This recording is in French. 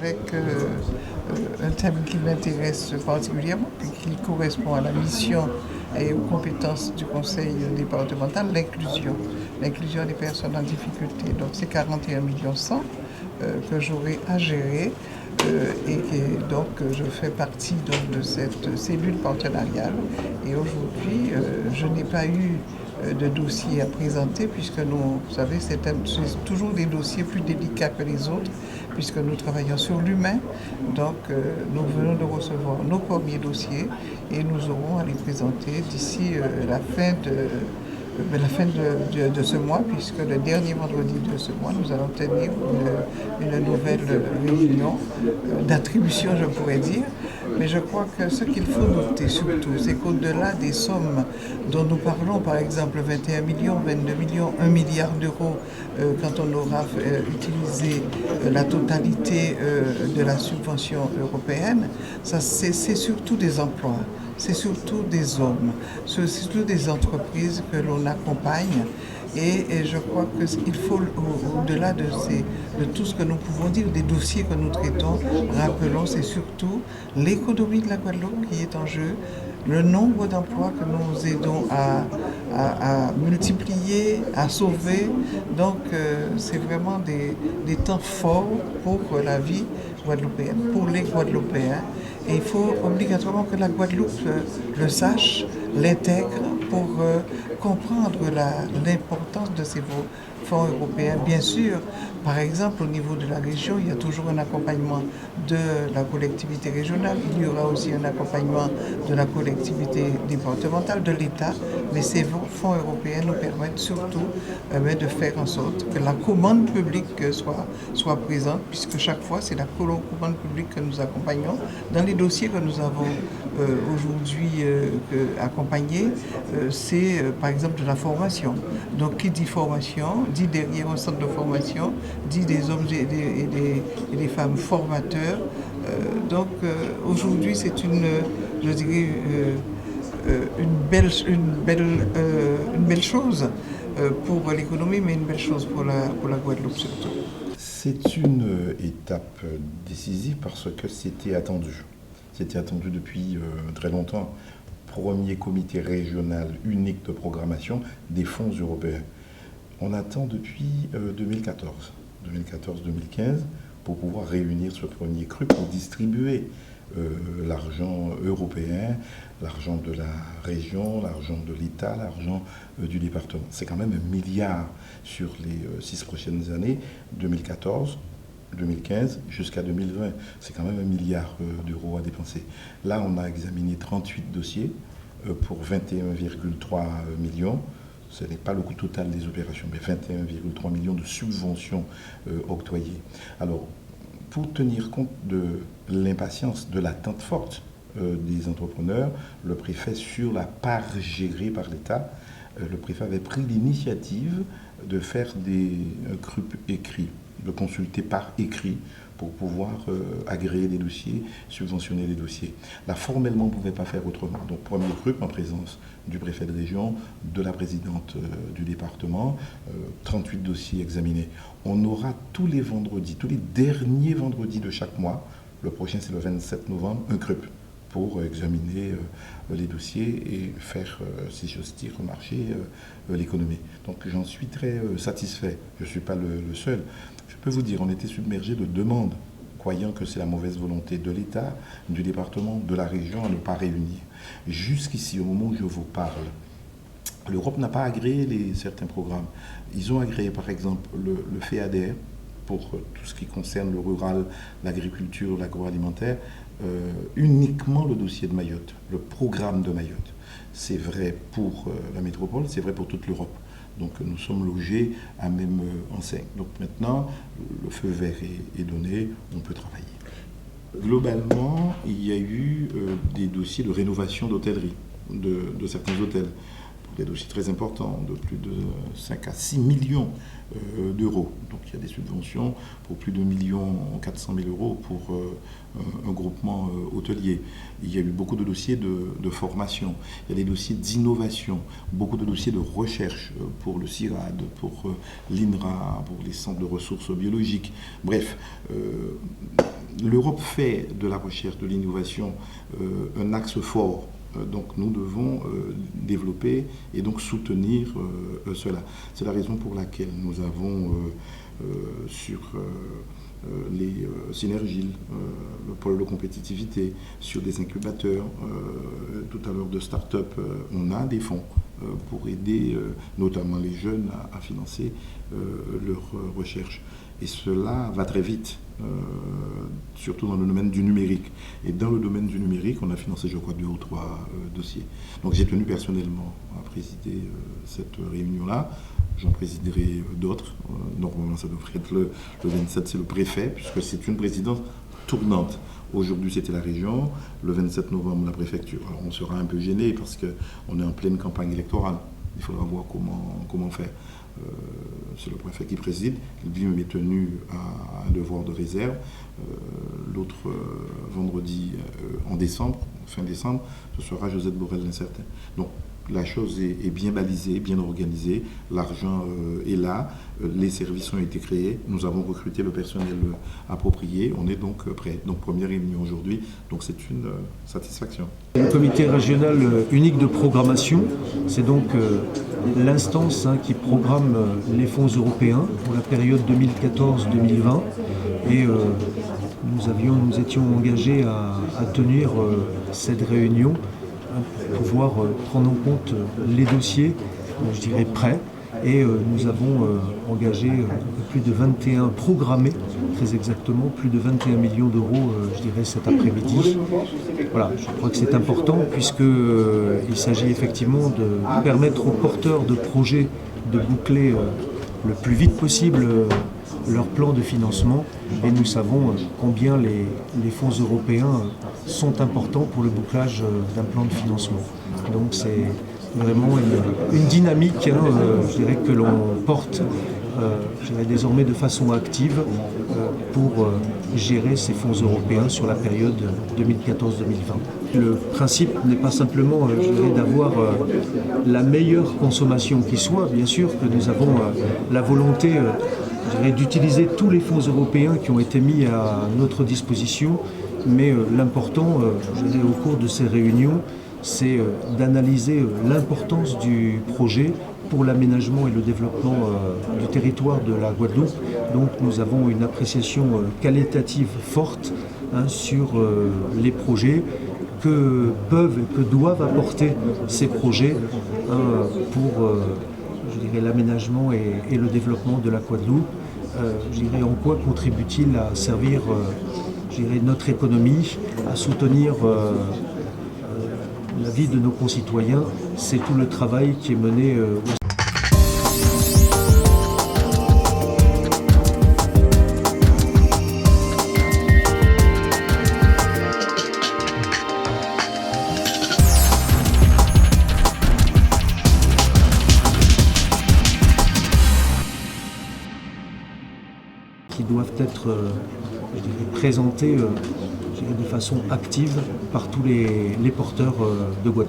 avec un thème qui m'intéresse particulièrement et qui correspond à la mission et aux compétences du conseil départemental, l'inclusion. L'inclusion des personnes en difficulté. Donc c'est 41 millions 100 que j'aurai à gérer. Donc je fais partie donc, de cette cellule partenariale et aujourd'hui je n'ai pas eu de dossier à présenter puisque nous, vous savez, c'est toujours des dossiers plus délicats que les autres puisque nous travaillons sur l'humain. Donc nous venons de recevoir nos premiers dossiers et nous aurons à les présenter d'ici la fin de ce mois, puisque le dernier vendredi de ce mois, nous allons tenir une nouvelle réunion d'attribution, je pourrais dire. Mais je crois que ce qu'il faut noter surtout, c'est qu'au-delà des sommes dont nous parlons, par exemple 21 millions, 22 millions, 1 milliard d'euros, quand on aura utilisé la totalité de la subvention européenne, c'est surtout des emplois. C'est surtout des hommes, c'est surtout des entreprises que l'on accompagne et je crois qu'il faut, au-delà de tout ce que nous pouvons dire, des dossiers que nous traitons, rappelons, c'est surtout l'économie de la Guadeloupe qui est en jeu, le nombre d'emplois que nous aidons à multiplier, à sauver. Donc c'est vraiment des temps forts pour la vie guadeloupéenne, pour les Guadeloupéens. Et il faut obligatoirement que la Guadeloupe le sache, l'intègre pour comprendre l'importance de ces fonds européens. Bien sûr, par exemple, au niveau de la région, il y a toujours un accompagnement de la collectivité régionale. Il y aura aussi un accompagnement de la collectivité départementale, de l'État. Mais ces fonds européens nous permettent surtout de faire en sorte que la commande publique soit présente, puisque chaque fois, c'est la commande publique que nous accompagnons. Dans les dossiers que nous avons aujourd'hui accompagnés, c'est par exemple de la formation. Donc qui dit formation, dit derrière un centre de formation, dit des hommes et des femmes formateurs. Donc aujourd'hui c'est je dirais, une belle chose pour l'économie, mais une belle chose pour la Guadeloupe surtout. C'est une étape décisive parce que c'était attendu. C'était attendu depuis très longtemps. Premier comité régional unique de programmation des fonds européens. On attend depuis 2014-2015 pour pouvoir réunir ce premier cru pour distribuer l'argent européen, l'argent de la région, l'argent de l'État, l'argent du département. C'est quand même 1 milliard sur les 6 prochaines années, 2014, 2015 jusqu'à 2020. C'est quand même 1 milliard d'euros à dépenser. Là, on a examiné 38 dossiers pour 21,3 millions. Ce n'est pas le coût total des opérations, mais 21,3 millions de subventions octroyées. Alors, pour tenir compte de l'impatience, de l'attente forte des entrepreneurs, le préfet, sur la part gérée par l'État, le préfet avait pris l'initiative de faire des CRUP écrits, de consulter par écrit pour pouvoir agréer des dossiers, subventionner les dossiers. Là, formellement, on ne pouvait pas faire autrement. Donc, premier CRUP en présence du préfet de région, de la présidente du département, 38 dossiers examinés. On aura tous les vendredis, tous les derniers vendredis de chaque mois, le prochain c'est le 27 novembre, un CRUP pour examiner les dossiers et faire, si j'ose dire, marcher l'économie. Donc j'en suis très satisfait. Je ne suis pas le seul. Je peux vous dire, on était submergé de demandes, croyant que c'est la mauvaise volonté de l'État, du département, de la région à ne pas réunir. Jusqu'ici, au moment où je vous parle, l'Europe n'a pas agréé certains programmes. Ils ont agréé, par exemple, le FEADER pour tout ce qui concerne le rural, l'agriculture, l'agroalimentaire, uniquement le dossier de Mayotte, le programme de Mayotte. C'est vrai pour la métropole, c'est vrai pour toute l'Europe. Donc nous sommes logés à même enseigne. Donc maintenant, le feu vert est donné, on peut travailler. Globalement, il y a eu des dossiers de rénovation d'hôtellerie, de certains hôtels. Des dossiers très importants, de plus de 5 à 6 millions d'euros. Donc il y a des subventions pour plus de 1,4 million d'euros pour un groupement hôtelier. Il y a eu beaucoup de dossiers de formation, il y a des dossiers d'innovation, beaucoup de dossiers de recherche pour le CIRAD, pour l'INRA, pour les centres de ressources biologiques. Bref, l'Europe fait de la recherche, de l'innovation un axe fort. Donc nous devons développer et donc soutenir cela. C'est la raison pour laquelle nous avons sur les synergies, le pôle de compétitivité, sur des incubateurs, tout à l'heure de start-up, on a des fonds pour aider notamment les jeunes à financer leur recherche. Et cela va très vite, surtout dans le domaine du numérique. Et dans le domaine du numérique, on a financé, je crois, 2 ou 3 dossiers. Donc j'ai tenu personnellement à présider cette réunion-là. J'en présiderai d'autres. Normalement, ça devrait être le 27, c'est le préfet, puisque c'est une présidence tournante. Aujourd'hui, c'était la région. Le 27 novembre, la préfecture. Alors, on sera un peu gêné parce qu'on est en pleine campagne électorale. Il faudra voir comment faire. C'est le préfet qui préside. Lui m'est tenu à un devoir de réserve. L'autre vendredi en décembre, fin décembre, ce sera Josette Borel-Lincertin. Donc la chose est bien balisée, bien organisée. L'argent est là. Les services ont été créés. Nous avons recruté le personnel approprié. On est donc prêt. Donc première réunion aujourd'hui. Donc c'est une satisfaction. Le comité régional unique de programmation, c'est donc l'instance qui programme les fonds européens pour la période 2014-2020. Et nous étions engagés à tenir cette réunion pour pouvoir prendre en compte les dossiers, je dirais, prêts. Et nous avons engagé plus de 21, programmé très exactement, plus de 21 millions d'euros, je dirais, cet après-midi. Voilà, je crois que c'est important puisqu'il s'agit effectivement de permettre aux porteurs de projets de boucler le plus vite possible leur plan de financement. Et nous savons combien les fonds européens sont importants pour le bouclage d'un plan de financement. Donc c'est vraiment une dynamique, je dirais, que l'on porte désormais de façon active pour gérer ces fonds européens sur la période 2014-2020. Le principe n'est pas simplement d'avoir la meilleure consommation qui soit. Bien sûr que nous avons la volonté d'utiliser tous les fonds européens qui ont été mis à notre disposition, mais l'important au cours de ces réunions, c'est d'analyser l'importance du projet pour l'aménagement et le développement du territoire de la Guadeloupe. Donc nous avons une appréciation qualitative forte sur les projets que peuvent et que doivent apporter ces projets pour l'aménagement et le développement de la Guadeloupe. En quoi contribue-t-il à servir notre économie, à soutenir la vie de nos concitoyens? C'est tout le travail qui est mené qui doivent être présentés de façon active par tous les porteurs de Guadeloupe.